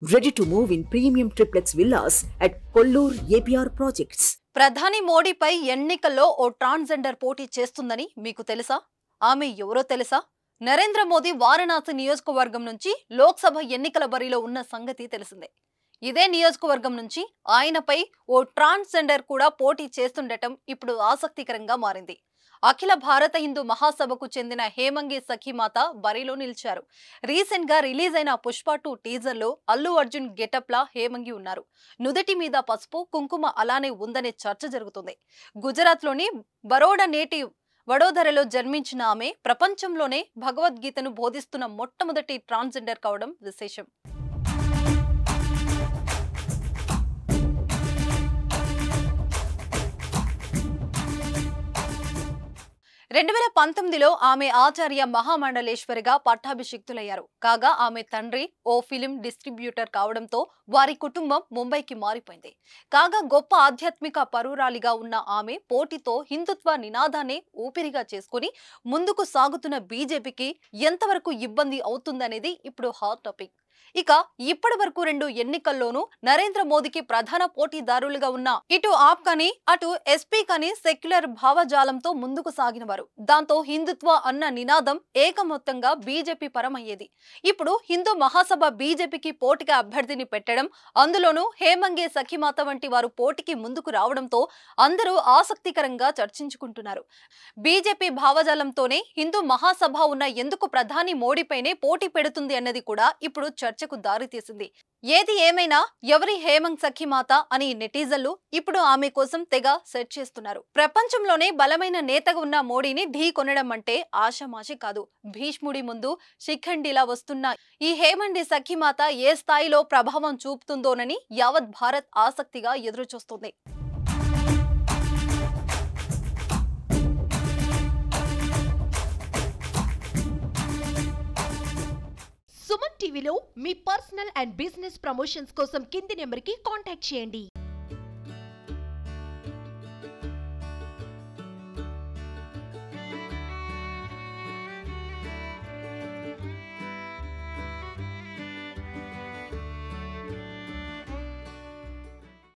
Ready to move in premium triplex villas at Kollur APR Projects. ప్రధాని మోడీపై ఎన్నికల్లో ఓ transgender పోటీ చేస్తుందని మీకు తెలుసా? ఆమె ఎవరో తెలుసా? నరేంద్ర మోదీ వారణాసి నియోజకవర్గం నుంచి లోక్సభ ఎన్నికల బరిలో ఉన్న సంగతి తెలిసిందే. ఇదే నియోజకవర్గం నుంచి ఆయనపై ఓ ట్రాన్స్జెండర్ కూడా పోటీ చేస్తుండటం ఇప్పుడు ఆసక్తికరంగా మారింది. అఖిల భారత హిందూ మహాసభకు చెందిన హేమంగి సఖీమాత బరిలో నిలిచారు. రీసెంట్ గా రిలీజ్ అయిన పుష్ప 2 టీజర్ లో అల్లు అర్జున్ గెటప్ లా హేమంగి ఉన్నారు. నుదుటి మీద పసుపు కుంకుమ అలానే ఉందనే చర్చ జరుగుతుంది. గుజరాత్ లోని బరోడా నేటివ్ వడోదరలో జన్మించిన ఆమె ప్రపంచంలోనే భగవద్గీతను బోధిస్తున్న మొట్టమొదటి ట్రాన్స్జెండర్ కావడం విశేషం. 2019లో ఆమె ఆచార్య మహామండలేశ్వరిగా పట్టాభిషిక్తులయ్యారు. కాగా ఆమె తండ్రి ఓ ఫిలిం డిస్ట్రిబ్యూటర్ కావడంతో వారి కుటుంబం ముంబైకి మారిపోయింది. కాగా గొప్ప ఆధ్యాత్మిక పరురాలిగా ఉన్న ఆమె పోటీతో హిందుత్వ నినాదాన్ని ఊపిరిగా చేసుకుని ముందుకు సాగుతున్న బీజేపీకి ఎంతవరకు ఇబ్బంది అవుతుందనేది ఇప్పుడు హాట్ టాపిక్. ఇక ఇప్పటి వరకు 2 ఎన్నికల్లోనూ నరేంద్ర మోదీకి ప్రధాన పోటీదారులుగా ఉన్న ఇటు ఆప్ కని అటు ఎస్పీ కని సెక్యులర్ భావజాలంతో ముందుకు సాగినవారు. దాంతో హిందుత్వ అన్న నినాదం ఏకమొత్తంగా బీజేపీ పరమయ్యేది. ఇప్పుడు హిందూ మహాసభ బీజేపీకి పోటీగా అభ్యర్థిని పెట్టడం, అందులోనూ హేమంగి సఖీమాత వంటి వారు పోటీకి ముందుకు రావడంతో అందరూ ఆసక్తికరంగా చర్చించుకుంటున్నారు. బీజేపీ భావజాలంతోనే హిందూ మహాసభ ఉన్న ఎందుకు ప్రధాని మోడీపైనే పోటీ పెడుతుంది అన్నది కూడా ఇప్పుడు చర్చకు దారితీసింది. ఏది ఏమైనా ఎవరి హేమంగ్ సఖీమాత అని నెటిజన్లు ఇప్పుడు ఆమె కోసం తెగ సెర్చ్ చేస్తున్నారు. ప్రపంచంలోనే బలమైన నేతగా ఉన్న మోడీని ఢీ కొనడం అంటే ఆషామాషి కాదు. భీష్ముడి ముందు శిఖండిలా వస్తున్న ఈ హేమండి సఖీమాత ఏ స్థాయిలో ప్రభావం చూపుతుందోనని యావత్ భారత్ ఆసక్తిగా ఎదురుచూస్తుంది. సుమన్ టీవీలో మీ పర్సనల్ అండ్ బిజినెస్ ప్రమోషన్స్ కోసం కింది నెంబర్కి కాంటాక్ట్ చేయండి.